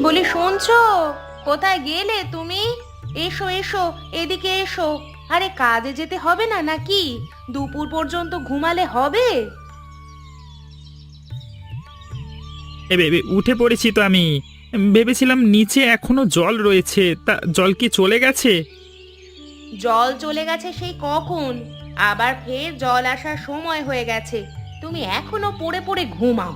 বলি শুনছো? কোথায় গেলে তুমি? এসো এসো, এদিকে এসো। আরে কাজে যেতে হবে না নাকি? দুপুর পর্যন্ত ঘুমালে হবে? উঠে পড়েছি তো আমি। ভেবেছিলাম নিচে এখনো জল রয়েছে, তা জল কি চলে গেছে? জল চলে গেছে সেই কখন, আবার ফের জল আসার সময় হয়ে গেছে। তুমি এখনো পড়ে পড়ে ঘুমাও।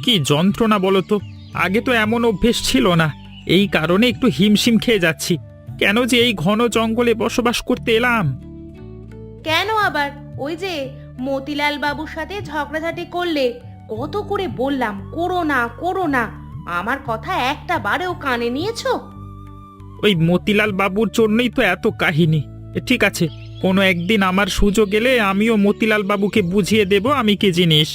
কি যন্ত্রণা বলো তো! আগে তো এমন অভ্যেস ছিল না, এই কারণে একটু হিমশিম খেয়ে যাচ্ছি। কেন যে এই ঘন জঙ্গলে বসবাস করতে এলাম? কেন আবার ওই যে মতিলাল বাবুর সাথে ঝগড়াঝাটি করলে? কত করে বললাম করো না করো না, আমার কথা একটা বারেও কানে নিয়েছো? ওই মতিলাল বাবুর জন্যই তো এত কাহিনী। ঠিক আছে, কোনো একদিন আমার সুযোগ এলে আমিও মতিলাল বাবুকে বুঝিয়ে দেব আমি কি জিনিস।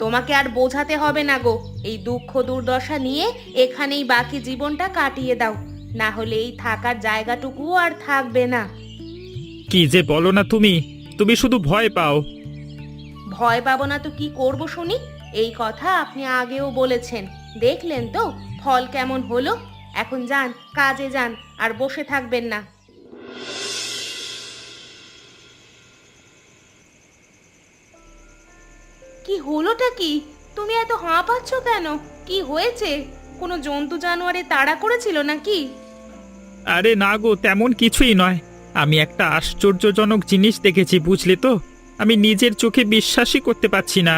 তোমাকে আর বোঝাতে হবে না গো। এই দুঃখ দুর্দশা নিয়ে এখানেই বাকি জীবনটা কাটিয়ে দাও, না হলে এই থাকার জায়গাটুকুও আর থাকবে না। কি যে বলো না তুমি! তুমি শুধু ভয় পাও। ভয় পাবো না তো কি করব শুনি? এই কথা আপনি আগেও বলেছেন, দেখলেন তো ফল কেমন হলো। এখন যান, কাজে যান, আর বসে থাকবেন না। কি হলোটা কি? তুমি এত হাঁপাচ্ছ কেন? কি হয়েছে? কোনো জন্তু জানোয়ারে তাড়া করেছিল নাকি? আরে না গো, তেমন কিছুই নয়। আমি একটা আশ্চর্যজনক জিনিস দেখেছি, বুঝলে তো। আমি নিজের চোখে বিশ্বাসই করতে পারছি না।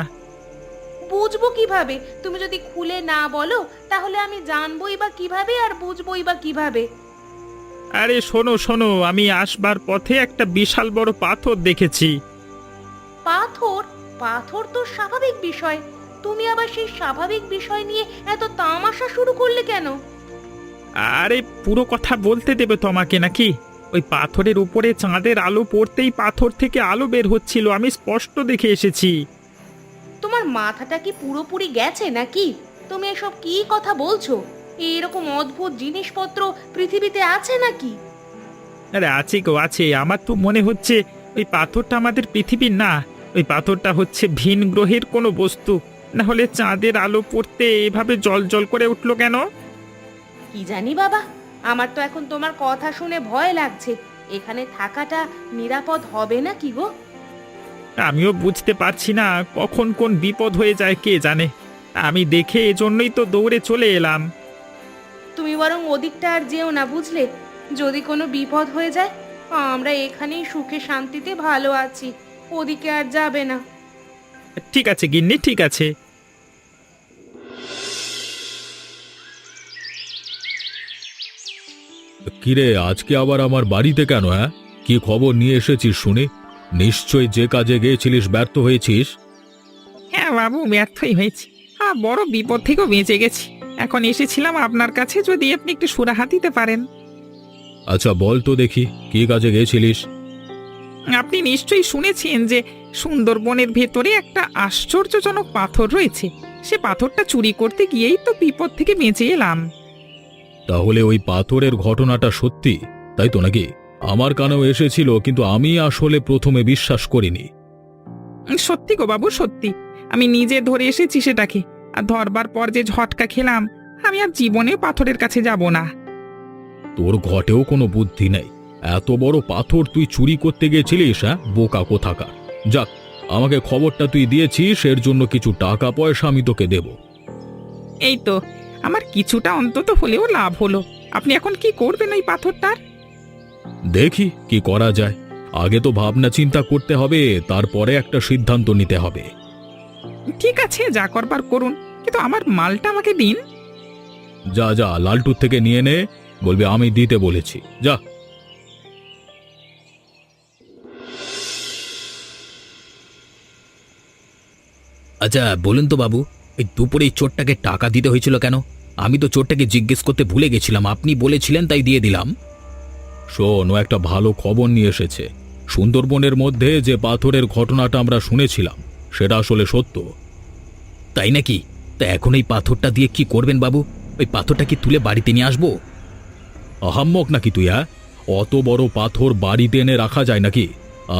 বুঝবো কিভাবে? তুমি যদি খুলে না বলো তাহলে আমি জানবোই বা কিভাবে, আর বুঝবোই বা কিভাবে? আরে শোনো শোনো, আমি আসবার পথে একটা বিশাল বড় পাথর দেখেছি। পাথর? পাথর তো স্বাভাবিক বিষয়। তুমি আবার সেই স্বাভাবিক বিষয় নিয়ে এত তামাশা শুরু করলে কেন? আরে পুরো কথা বলতে দেবে তোমাকে নাকি? ওই পাথরের উপরে চাঁদের আলো পড়তেই পাথর থেকে আলো বের হচ্ছিল, আমি স্পষ্ট দেখে এসেছি। তোমার মাথাটা কি পুরোপুরি গেছে নাকি? তুমি এসব কি কথা বলছো? এরকম অদ্ভুত জিনিসপত্র পৃথিবীতে আছে নাকি? আরে আছে গো আছে, আমার তো মনে হচ্ছে ওই পাথরটা আমাদের পৃথিবীর না। ওই পাথরটা হচ্ছে ভিন গ্রহের কোনো বস্তু। না হলে চাঁদের আলো পড়তে এভাবে জল জল করে উঠলো কেন? কি জানি বাবা, আমার তো এখন তোমার কথা শুনে ভয় লাগছে। এখানে থাকাটা নিরাপদ হবে না কি গো? আমিও বুঝতে পারছি না কখন কোন বিপদ হয়ে যায় কে জানে। আমি দেখে এজন্যই তো দৌড়ে চলে এলাম। তুমি বরং ওদিকটা আর যেও না, বুঝলে? যদি কোনো বিপদ হয়ে যায়, আমরা এখানেই সুখে শান্তিতে ভালো আছি, ওদিকে আর যাবে না। ঠিক আছে গিন্নি, ঠিক আছে। কিরে, আজকে আবার আমার বাড়িতে কেন? হ্যাঁ, কি খবর নিয়ে এসেছিস শুনি? নিশ্চয় যে কাজে গিয়েছিলিস ব্যর্থ হয়েছিস। হ্যাঁ বাবু, ব্যর্থই হয়েছি। বড় বিপদ থেকেও বেঁচে গেছি। এখন এসেছিলাম আপনার কাছে, যদি আপনি একটু সুরাহা দিতে পারেন। আচ্ছা বল তো দেখি, কি কাজে গিয়েছিলিস? আপনি নিশ্চয়ই শুনেছেন যে সুন্দরবনের ভেতরে একটা আশ্চর্যজনক পাথর রয়েছে। সে পাথরটা চুরি করতে গিয়েই তো বিপদ থেকে বেঁচে এলাম। তাহলে ওই পাথরের ঘটনাটা সত্যি, তাই তো নাকি? আমার কানেও এসেছিল, কিন্তু আমি আসলে প্রথমে বিশ্বাস করিনি। সত্যি গো বাবু, সত্যি। আমি নিজে ধরে এসেছি সেটাকে, আর ধরবার পর যে ঝটকা খেলাম, আমি আর জীবনে পাথরের কাছে যাব না। তোর ঘটেও কোনো বুদ্ধি নেই। এত বড় পাথর তুই চুরি করতে গিয়েছিলিস? হ্যাঁ, বোকা কোথাকার। যাক, আমাকে খবরটা তুই দিয়েছিস, এর জন্য কিছু টাকা পয়সা আমি তোকে দেব। এই তো, আমার কিছুটা অন্তত হলেও লাভ হলো। আপনি এখন কি করবেন ওই পাথরটার? দেখি কি করা যায়। আগে তো ভাবনা চিন্তা করতে হবে, তারপরে একটা সিদ্ধান্ত নিতে হবে। ঠিক আছে, যা করবার করুন, কিন্তু আমার মালটা আমাকে দিন। যা যা, লালটুর থেকে নিয়ে নে, বলবি আমি দিতে বলেছি। যা। আচ্ছা বলুন তো বাবু, এই দুপুরে এই চোরটাকে টাকা দিতে হয়েছিল কেন? আমি তো চোরটাকে জিজ্ঞেস করতে ভুলে গেছিলাম, আপনি বলেছিলেন তাই দিয়ে দিলাম। শোন, ও একটা ভালো খবর নিয়ে এসেছে। সুন্দরবনের মধ্যে যে পাথরের ঘটনাটা আমরা শুনেছিলাম, সেটা আসলে সত্য। তাই নাকি? তা এখন এই পাথরটা দিয়ে কি করবেন বাবু? ওই পাথরটা কি তুলে বাড়িতে নিয়ে আসবো? আহাম্মক নাকি তুই? হ্যাঁ, অত বড় পাথর বাড়িতে এনে রাখা যায় নাকি?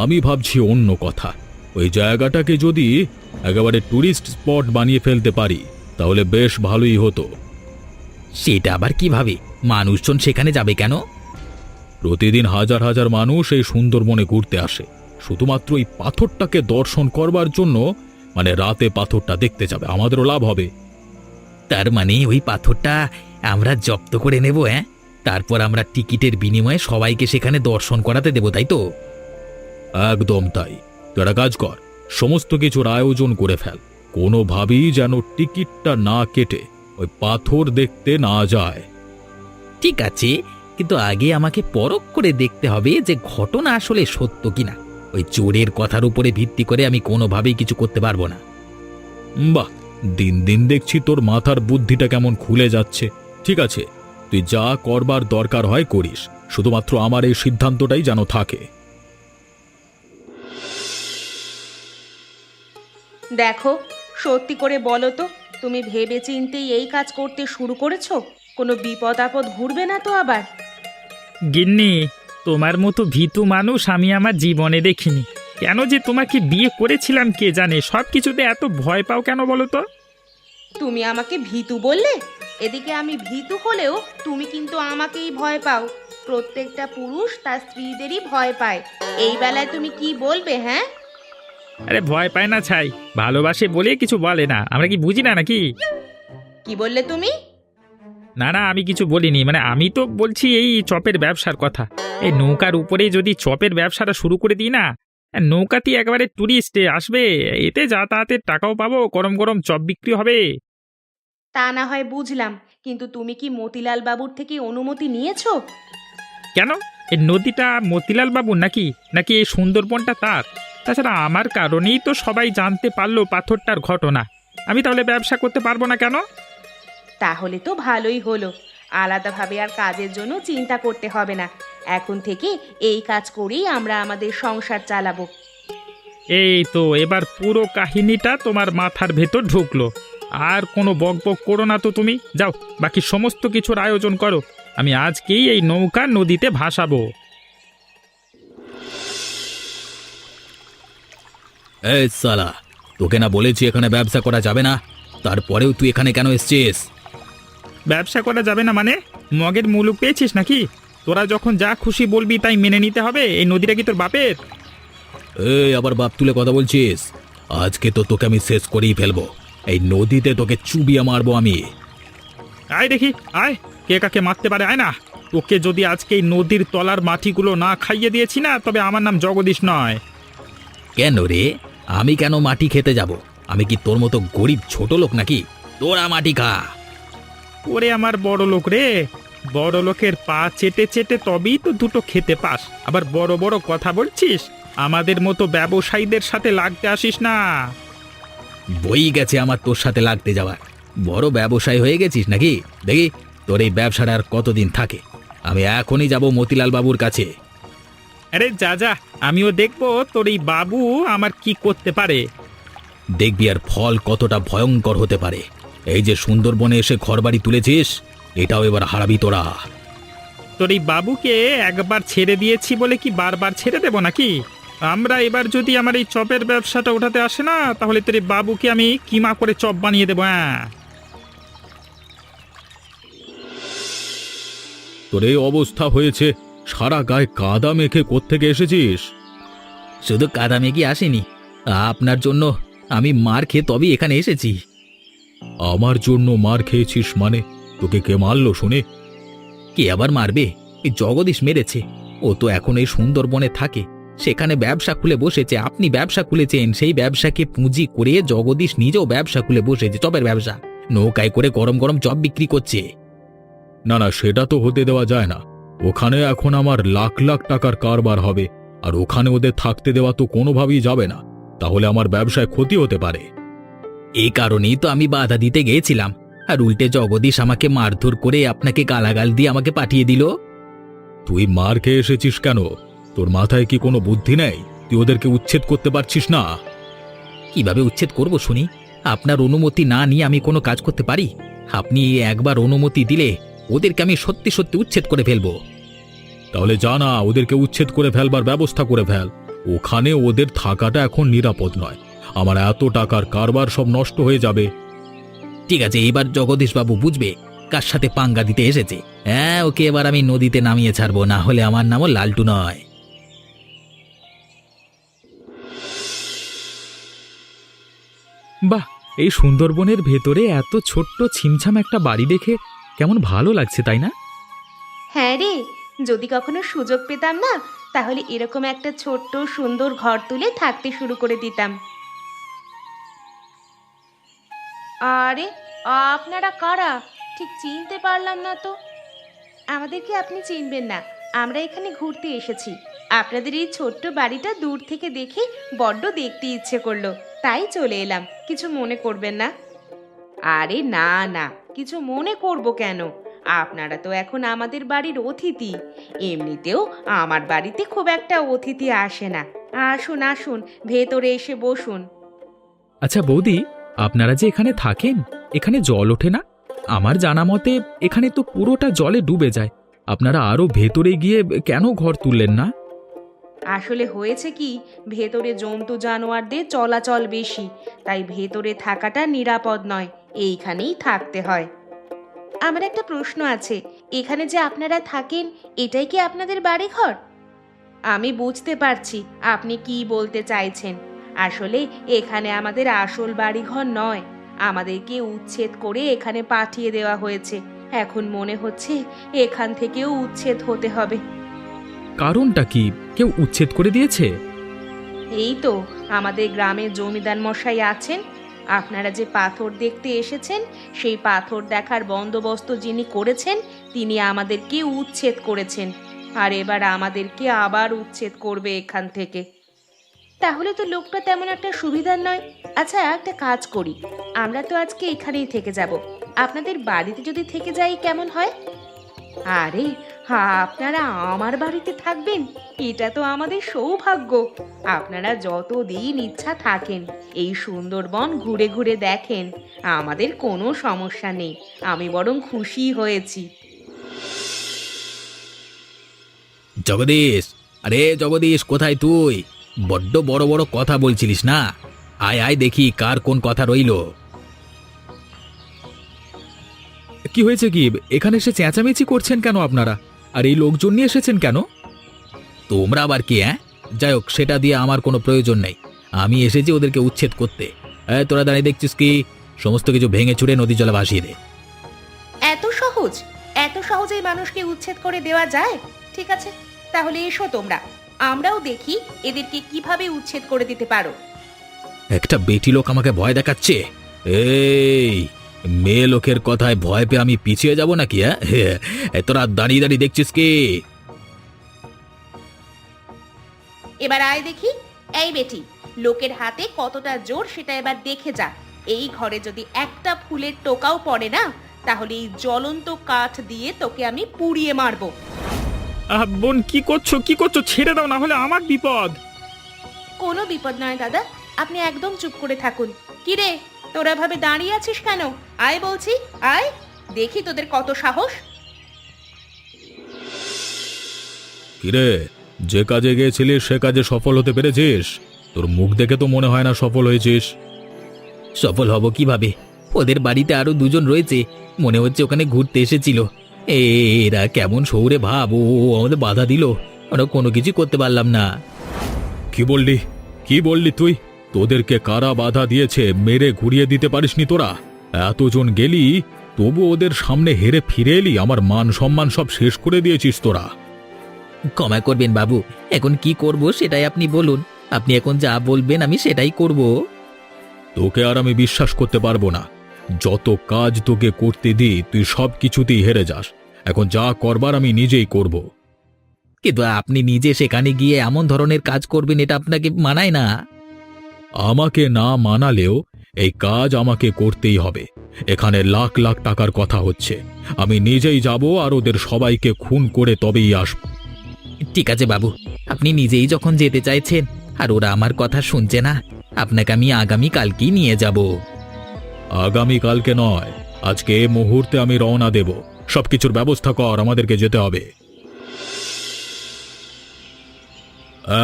আমি ভাবছি অন্য কথা। ওই জায়গাটাকে যদি একেবারে টুরিস্ট স্পট বানিয়ে ফেলতে পারি, তাহলে বেশ ভালোই হতো। সেটা আবার কিভাবে? মানুষজন সেখানে যাবে কেন? প্রতিদিন হাজার হাজার মানুষ এই সুন্দরবনে ঘুরতে আসে শুধুমাত্র এই পাথরটাকে দর্শন করবার জন্য। মানে রাতে পাথরটা দেখতে যাবে, আমাদেরও লাভ হবে। তার মানে ওই পাথরটা আমরা জব্দ করে নেব, হ্যাঁ? তারপর আমরা টিকিটের বিনিময়ে সবাইকে সেখানে দর্শন করাতে দেব, তাই তো? একদম তাই। তুই একটা কাজ কর, সমস্ত কিছুর আয়োজন করে ফেল, কোনোভাবেই যেন টিকিটটা না কেটে ওই পাথর দেখতে না যায়। ঠিক আছে, কিন্তু আগে আমাকে পরখ করে দেখতে হবে যে ঘটনা আসলে সত্য কিনা। ওই চোরের কথার উপরে ভিত্তি করে আমি কোনোভাবেই কিছু করতে পারবো না। বাহ, দিন দিন দেখছি তোর মাথার বুদ্ধিটা কেমন খুলে যাচ্ছে। ঠিক আছে, তুই যা করবার দরকার হয় করিস, শুধুমাত্র আমার এই সিদ্ধান্তটাই যেন থাকে। দেখো, সত্যি করে বলো তো, তুমি ভেবে চিন্তেই এই কাজ করতে শুরু করেছো? কোনো বিপদ আপদ ঘুরবে না তো আবার? গিন্নি, তোমার মতো ভীতু মানুষ আমি আমার জীবনে দেখিনি। কেন যে তোমাকে বিয়ে করেছিলাম কে জানে, সব কিছুতে এত ভয় পাও কেন বলো তো? তুমি আমাকে ভীতু বললে? এদিকে আমি ভীতু হলেও তুমি কিন্তু আমাকেই ভয় পাও। প্রত্যেকটা পুরুষ তার স্ত্রীদেরই ভয় পায়। এই বেলায় তুমি কি বলবে, হ্যাঁ? আরে ভয় পায় না ছাই, ভালোবাসে বলে কিছু বলে না। আমরা কি বুঝি না নাকি? কি বললে তুমি? না না, আমি কিছু বলিনি। মানে আমি তো বলছি এই চপের ব্যবসার কথা। এই নৌকার উপরে যদি চপের ব্যবসাটা শুরু করে দিই না, নৌকাতে একেবারে টুরিস্ট আসবে, এতে যাতায়াতের টাকাও পাবো, গরম গরম চপ বিক্রি হবে। তা না হয় বুঝলাম, কিন্তু তুমি কি মতিলাল বাবুর থেকে অনুমতি নিয়েছো? কেন? এই নদীটা মতিলাল বাবুর নাকি নাকি এই সুন্দরবনটা তার? তাছাড়া আমার কারণেই তো সবাই জানতে পারলো পাথরটার ঘটনা। আমি তাহলে ব্যবসা করতে পারবো না কেন? তাহলে তো ভালোই হলো, আলাদাভাবে আর কাজের জন্য চিন্তা করতে হবে না। এখন থেকে এই কাজ করেই আমরা আমাদের সংসার চালাবো। এই তো এবার পুরো কাহিনীটা তোমার মাথার ভেতর ঢুকলো। আর কোনো বকবক করো না তো তুমি। যাও, বাকি সমস্ত কিছুর আয়োজন করো। আমি আজকেই এই নৌকা নদীতে ভাসাবো। এই সালা, তোকে না বলেছি এখানে ব্যবসা করা যাবে না? তারপরেও তুই এখানে কেন এসেছিস? ব্যবসা করা যাবে না মানে? মগের মুলুক পেয়েছিস নাকি? তোরা যখন যা খুশি বলবি তাই মেনে নিতে হবে? এই নদীটা কি তোর বাপের? এই আবার বাপ তুলে কথা বলছিস? আজকে তো তোকে আমি শেষ করেই ফেলবো। এই নদীতে তোকে চুবিয়ে মারবো আমি। আয় দেখি, আয়, কে কাকে মারতে পারে, আয় না। তোকে যদি আজকে এই নদীর তলার মাটিগুলো না খাইয়ে দিয়েছি না, তবে আমার নাম জগদীশ নয়। কেন রে? আমি কেন মাটি খেতে যাব? আমি কি তোর মতো গরিব ছোট লোক নাকি? তোরা মাটি খা। ওরে আমার বড় লোক রে, বড় লোকের পা চেটে চেটে তবেই তো দুটো খেতে পাস, আবার বড় বড় কথা বলছিস। আমাদের মতো ব্যবসায়ীদের সাথে লাগতে আসিস না। বই গেছে আমার তোর সাথে লাগতে যাওয়ার। বড় ব্যবসায়ী হয়ে গেছিস নাকি? দেখি তোর এই ব্যবসাটা আর কতদিন থাকে। আমি এখনই যাব মতিলাল বাবুর কাছে। আরে যা যা, আমিও দেখবো তোর এই বাবু আমার কি করতে পারে। দেখবি আর ফল কতটা ভয়ঙ্কর হতে পারে। এই যে সুন্দরবনে এসে ঘরবাড়ি তুলেছিস, এটাও এবার হারাবি তোরা। তোর এই বাবুকে একবার ছেড়ে দিয়েছি বলে কি বারবার ছেড়ে দেব নাকি? আমরা এবার যদি আমার এই চপের ব্যবসাটা ওঠাতে আসে না, তাহলে তোর এই বাবুকে আমি কিমা করে চপ বানিয়ে দেবো। হ্যাঁ, তোর এই অবস্থা হয়েছে, সারা গায়ে কাদা মেখে কোত্থেকে এসেছিস? শুধু কাদা মেঘি আসেনি, আপনার জন্য আমি মার খেয়ে তবেই এখানে এসেছি। আমার জন্য মার খেয়েছিস মানে? তোকে কে মারলো শুনে? কে আবার মারবে? এই জগদীশ মেরেছে। ও তো এখন এই সুন্দরবনে থাকে, সেখানে ব্যবসা খুলে বসেছে। আপনি ব্যবসা খুলেছেন, সেই ব্যবসাকে পুঁজি করে জগদীশ নিজেও ব্যবসা খুলে বসেছে, চপের ব্যবসা। নৌকায় করে গরম গরম চপ বিক্রি করছে। না না, সেটা তো হতে দেওয়া যায় না। ওখানে এখন আমার লাখ লাখ টাকার কারবার হবে, আর ওখানে ওদের থাকতে দেওয়া তো কোনোভাবেই যাবে না। তাহলে আমার ব্যবসায় ক্ষতি হতে পারে। এই কারণেই তো আমি বাধা দিতে গিয়েছিলাম, আর উল্টে জগদীশ আমাকে মারধর করে আপনাকে গালাগাল দিয়ে আমাকে পাঠিয়ে দিল। তুই মার খেয়ে এসেছিস কেন? তোর মাথায় কি কোনো বুদ্ধি নেই? তুই ওদেরকে উচ্ছেদ করতে পারছিস না? কিভাবে উচ্ছেদ করব শুনি? আপনার অনুমতি না নিয়ে আমি কোনো কাজ করতে পারি? আপনি একবার অনুমতি দিলে ওদেরকে আমি সত্যি সত্যি উচ্ছেদ করে ফেলবো। তাহলে জানা, ওদেরকে উচ্ছেদ করে ফেলবার ব্যবস্থা করে ফেল। ওখানে ওদের থাকাটা এখন নিরাপদ নয়। আমার এত টাকার কারবার সব নষ্ট হয়ে যাবে। ঠিক আছে, এবার জগদীশ বাবু বুঝবে কার সাথে পাঙ্গা দিতে এসেছে। হ্যাঁ, ওকে এবার আমি নদীতে নামিয়ে ছাড়বো, না হলে আমার নামও লালটু নয়। বাহ, এই সুন্দরবনের ভেতরে এত ছোট্ট ছিমছাম একটা বাড়ি দেখে কেমন ভালো লাগছে, তাই না? হ্যাঁ রে, যদি কখনো সুযোগ পেতাম না, তাহলে এরকম একটা ছোট্ট সুন্দর ঘর তুলে থাকতে শুরু করে দিতাম। আরে, আপনারা কারা? ঠিক চিনতে পারলাম না তো। আমাদেরকে আপনি চিনবেন না, আমরা এখানে ঘুরতে এসেছি। আপনাদের এই ছোট্ট বাড়িটা দূর থেকে দেখে বড্ড দেখতে ইচ্ছে করলো, তাই চলে এলাম। কিছু মনে করবেন না। আরে না না, কিছু মনে করব কেন? আপনারা তো এখন আমাদের বাড়ির অতিথি। এমনিতেও আমার বাড়িতে খুব একটা অতিথি আসে না। আসুন আসুন, ভেতরে এসে বসুন। আচ্ছা বৌদি, আপনারা যে এখানে থাকেন, এখানে জল ওঠে না? আমার জানা মতে এখানে তো পুরোটা জলে ডুবে যায়। আপনারা আরো ভেতরে গিয়ে কেন ঘর তুললেন না? আসলে হয়েছে কি, ভেতরে জন্তু জানোয়ারদের চলাচল বেশি, তাই ভেতরে থাকাটা নিরাপদ নয়, এইখানেই থাকতে হয়। আমার একটা প্রশ্ন আছে, এখানে যে আপনারা থাকেন, এটাই কি আপনাদের বাড়িঘর? আমি বুঝতে পারছি আপনি কি বলতে চাইছেন। আসলে এখানে আমাদের আসল বাড়িঘর নয়, আমাদেরকে উচ্ছেদ করে এখানে পাঠিয়ে দেওয়া হয়েছে। এখন মনে হচ্ছে এখান থেকেও উচ্ছেদ হতে হবে। কারণটা কি? কেউ উচ্ছেদ করে দিয়েছে? এই তো, আমাদের গ্রামে জমিদার মশাই আছেন। আপনারা যে পাথর দেখতে এসেছেন, সেই পাথর দেখার বন্দোবস্ত যিনি করেছেন, তিনি আমাদেরকে উচ্ছেদ করেছেন। আর এবার আমাদেরকে আবার উচ্ছেদ করবে এখান থেকে। তাহলে তো লোকটা তেমন একটা সুবিধার নয়। আচ্ছা, একটা কাজ করি, আমরা তো আজকে এখানেই থেকে যাব। আপনাদের বাড়িতে যদি থেকে যাই কেমন হয়? আরে, আপনারা আমার বাড়িতে থাকবেন, এটা তো আমাদের সৌভাগ্য। আপনারা যতদিন ইচ্ছা থাকেন, এই সুন্দরবন ঘুরে ঘুরে দেখেন, আমাদের কোনো সমস্যা নেই। আমি বরং খুশি হয়েছি। জগদীশ, আরে জগদীশ, কোথায় তুই? বড্ড বড় বড় কথা বলছিলিস না? আয় আয়, দেখি কার কোন কথা রইল। কি হয়েছে কি? এখানে এসে চেঁচামেচি করছেন কেন আপনারা? আর এই লোকজন নিয়ে এসেছেন কেন? তোমরা আবার কি? যাই হোক, সেটা দিয়ে আমার কোনো প্রয়োজন নেই। আমি এসেছি ওদেরকে উচ্ছেদ করতে। তোরা দাঁড়িয়ে দেখছিস কি? সমস্ত কিছু ভেঙে চুরে নদী জলে ভাসিয়ে দে। এত সহজ? এত সহজেই মানুষকে উচ্ছেদ করে দেওয়া যায়? ঠিক আছে, তাহলে এসো তোমরা, আমরাও দেখি এদেরকে কিভাবে উচ্ছেদ করে দিতে পারো। একটা বেটি লোক আমাকে ভয় দেখাচ্ছে। এই মেয়ে লোকের কথায় ভয় পেয়ে আমি পিছিয়ে যাব নাকি? তোরা দাঁড়িয়ে দাঁড়িয়ে দেখছিস কি? এবার আয় দেখি। এই বেটি, লোকের হাতে কতটা জোর সেটা এবার দেখে যা। এই ঘরে যদি একটা ফুলের টোকাও পড়ে না, তাহলে এই জ্বলন্ত কাঠ দিয়ে তোকে আমি পুড়িয়ে মারবো। বোন, কি করছো? কি করছো? ছেড়ে দাও, না হলে আমার বিপদ। কোনো বিপদ নয় দাদা, আপনি একদম চুপ করে থাকুন। কি রে, তোরা ভাবে দাঁড়িয়ে আছিস কেন? আয় বলছি, আয়, দেখি তোদের কত সাহস। কিরে, যে কাজে গিয়েছিলিস সে কাজে সফল হতে পেরেছিস? তোর মুখ দেখে তো মনে হয় না সফল হয়েছিস। সফল হব কিভাবে? ওদের বাড়িতে আরো দুজন রয়েছে, মনে হচ্ছে ওখানে ঘুরতে এসেছিল। এরা কেমন শহুরে ভাব, ও আমাদের বাধা দিল, আমরা কোনো কিছু করতে পারলাম না। কি বললি? কি বললি তুই? তোদেরকে কারা বাধা দিয়েছে? মেরে ঘুরিয়ে দিতে পারিসনি তোরা? এতজন গেলি, তবু ওদের সামনে হেরে ফিরে এলি। আমার মান সম্মান সব শেষ করে দিয়েছিস তোরা। ক্ষমা করবেন বাবু, এখন কি করব সেটাই আপনি বলুন। আপনি এখন যা বলবেন আমি সেটাই করব। তোকে আর আমি বিশ্বাস করতে পারবো না। যত কাজ তোকে করতে দিই তুই সব কিছুতেই হেরে যাস। এখন যা করবার আমি নিজেই করব। কিন্তু আপনি নিজে সেখানে গিয়ে এমন ধরনের কাজ করবেন, এটা আপনাকে মানায় না। আমাকে না মানালেও এই কাজ আমাকে করতেই হবে। এখানে লাখ লাখ টাকার কথা হচ্ছে। আমি নিজেই যাব আর ওদের সবাইকে খুন করে তবেই আসব। ঠিক আছে বাবু, আপনি নিজেই যখন যেতে চাইছেন আর ওরা আমার কথা শুনছে না, আপনাকে আমি আগামী কালকেই নিয়ে যাব। আগামী কালকে নয়, আজকে এই মুহূর্তে আমি রওনা দেব। সবকিছুর ব্যবস্থা কর, আমাদেরকে যেতে হবে।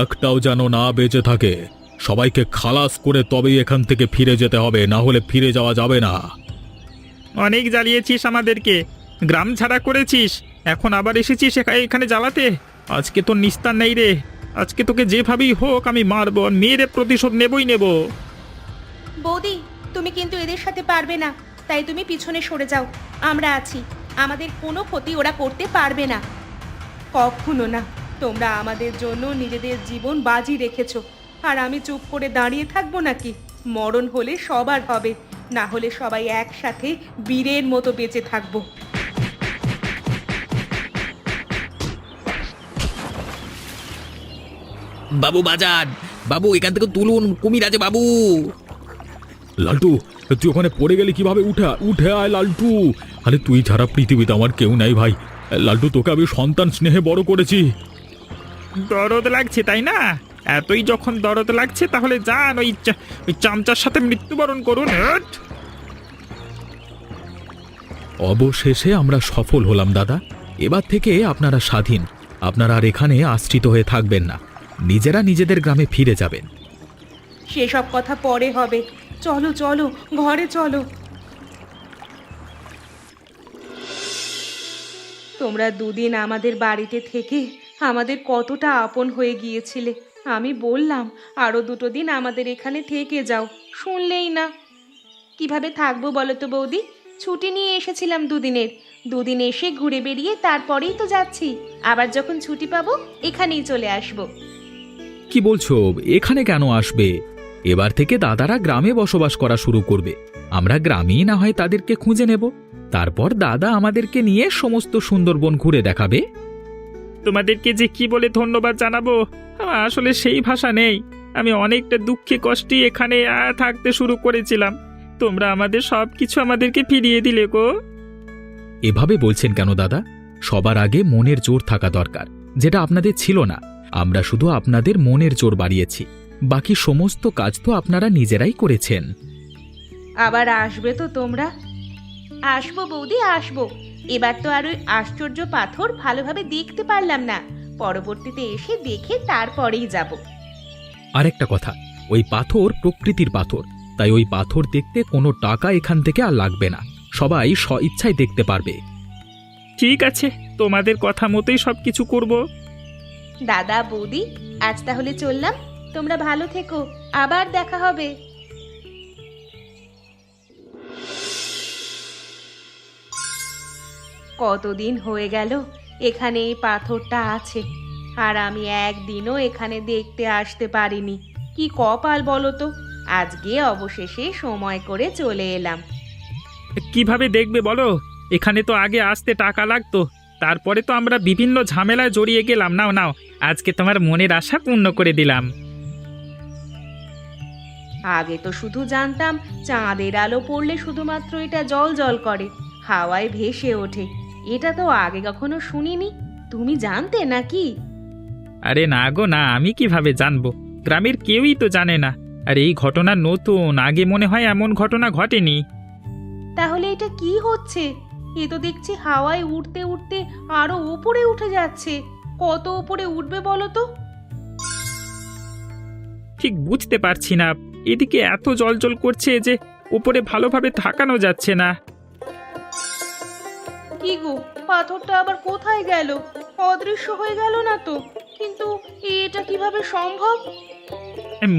একটাও যেন না বেঁচে থাকে। সবাইকে খালাস করে তবেই এখান থেকে ফিরে যেতে হবে, না হলে ফিরে যাওয়া যাবে না। অনেক জ্বালিয়েছিস আমাদেরকে, গ্রাম ছাড়া করেছিস, এখন আবার এসেছিস এখানে জ্বালাতে। আজকে তোর নিস্তার নেই রে, আজকে তোকে যেভাবেই হোক আমি মারবো, আর মেরে প্রতিশোধ নেবই নেব। বৌদি, তুমি কিন্তু এদের সাথে পারবে না, তাই তুমি পিছনে সরে যাও। আমরা আছি, আমাদের কোনো ক্ষতি ওরা করতে পারবে না। কখনো না। তোমরা আমাদের জন্য নিজেদের জীবন বাজি রেখেছো, আর আমি চুপ করে দাঁড়িয়ে থাকবো নাকি? মরণ হলে সবার হবে, না হলে সবাই একসাথে বীরের মতো বেঁচে থাকবো। বাবু বাজান, বাবু এখান থেকে তুলুন, কুমির আছে বাবু। লালটু, তুই ওখানে পড়ে গেলি কিভাবে? উঠে উঠে আয় লালটু। আরে তুই ছাড়া পৃথিবীতে আমার কেউ নাই ভাই। লালটু, তোকে আমি সন্তান স্নেহে বড় করেছি। দরদ লাগছে তাই না? এতই যখন দরদ লাগছে তাহলে যান ওই চামচার সাথে মৃত্যুবরণ করুন। হ্যাট! অবশেষে আমরা সফল হলাম দাদা। এবার থেকে আপনারা স্বাধীন। আপনারা আর এখানে আশ্রিত হয়ে থাকবেন না, নিজেরা নিজেদের গ্রামে ফিরে যাবেন। সেসব কথা পরে হবে, চলো চলো ঘরে চলো। তোমরা দুদিন আমাদের বাড়িতে থেকে আমাদের কতটা আপন হয়ে গিয়েছিলে। আমি বললাম আরো 2 দিন আমাদের এখানে থেকে যাও, শুনলেই না। কিভাবে থাকবো বলো তো বৌদি? ছুটি নিয়ে এসেছিলাম 2 দিনের, 2 দিন এসে ঘুরে বেরিয়ে তারপরেই তো যাচ্ছি। আবার যখন ছুটি পাবো এখানেই চলে আসবো। কি বলছো? এখানে কেন আসবে? এবার থেকে দাদারা গ্রামে বসবাস করা শুরু করবে। আমরা গ্রামেই না হয় তাদেরকে খুঁজে নেব, তারপর দাদা আমাদেরকে নিয়ে সমস্ত সুন্দরবন ঘুরে দেখাবে। তোমাদেরকে যে কি বলে ধন্যবাদ জানাবো, আমার আসলে সেই ভাষা নেই। আমি অনেকটা দুঃখে কষ্টে এখানে থাকতে শুরু করেছিলাম, তোমরা আমাদের সব কিছু আমাদেরকে ফিরিয়ে দিলে গো। এভাবে বলছেন কেন দাদা? সবার আগে মনের জোর থাকা দরকার, যেটা আপনাদের ছিল না। আমরা শুধু আপনাদের মনের জোর বাড়িয়েছি, বাকি সমস্ত কাজ তো আপনারা নিজেরাই করেছেন। আবার আসবে তো তোমরা? আসবো বৌদি, আসবো। এবার তো আর ওই আশ্চর্য পাথর ভালোভাবে দেখতে পারলাম না, পরবর্তীতে এসে দেখে তারপরেই যাব। আরেকটা কথা, ওই পাথর প্রকৃতির পাথর, তাই ওই পাথর দেখতে কোনো টাকা এখান থেকে আর লাগবে না, সবাই স্বইচ্ছায় দেখতে পারবে। ঠিক আছে, তোমাদের কথা মতোই সব কিছু করব। দাদা বৌদি, আজ তাহলে চললাম, তোমরা ভালো থেকো, আবার দেখা হবে। কতদিন হয়ে গেল এখানে এই পাথরটা আছে, আর আমি একদিনও এখানে দেখতে আসতে পারিনি। কি কপাল বলো তো, আজকে অবশেষে সময় করে চলে এলাম। কিভাবে দেখবে বলো? এখানে তো আগে আসতে টাকা লাগতো, তারপরে তো আমরা বিভিন্ন ঝামেলায় জড়িয়ে গেলাম। নাও নাও, আজকে তোমার মনের আশা পূর্ণ করে দিলাম। আগে তো শুধু জানতাম চাঁদের আলো পড়লে শুধুমাত্র এটা জল জল করে, হাওয়ায় ভেসে ওঠে। এটা তো আগে কখনো শুনিনি। তুমি জানতে নাকি? আরে না গো না, আমি কিভাবে জানবো? গ্রামের কেউই তো জানে না। আর এই ঘটনা নতুন, আগে মনে হয় এমন ঘটনা ঘটেনি। তাহলে এটা কি হচ্ছে? এ তো দেখছি হাওয়ায় উঠতে উঠতে আরো উপরে উঠে যাচ্ছে। কত উপরে উঠবে বলো তো? ঠিক বুঝতে পারছি না, এদিকে এত জলজল করছে যে উপরে ভালোভাবে তাকানো যাচ্ছে না। কি গো, পাথরটা আবার কোথায় গেল? অদৃশ্য হয়ে গেল না তো? কিন্তু এটা কিভাবে সম্ভব?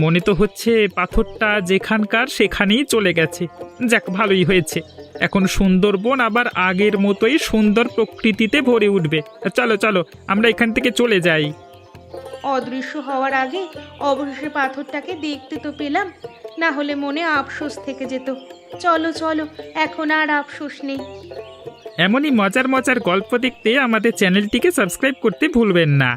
মনে তো হচ্ছে পাথরটা যেখানকার সেখানেই চলে গেছে। যাক, ভালোই হয়েছে, এখন সুন্দরবন আবার আগের মতোই সুন্দর প্রকৃতিতে ভরে উঠবে। চলো চলো, আমরা এখান থেকে চলে যাই। অদৃশ্য হওয়ার আগে অবশেষে পাথরটাকে দেখতে তো পেলাম, না হলে মনে আফসোস থেকে যেত। চলো চলো, এখন আর আফসোস নেই। এমনই মজার মজার গল্প দেখতে আমাদের চ্যানেলটিকে সাবস্ক্রাইব করতে ভুলবেন না।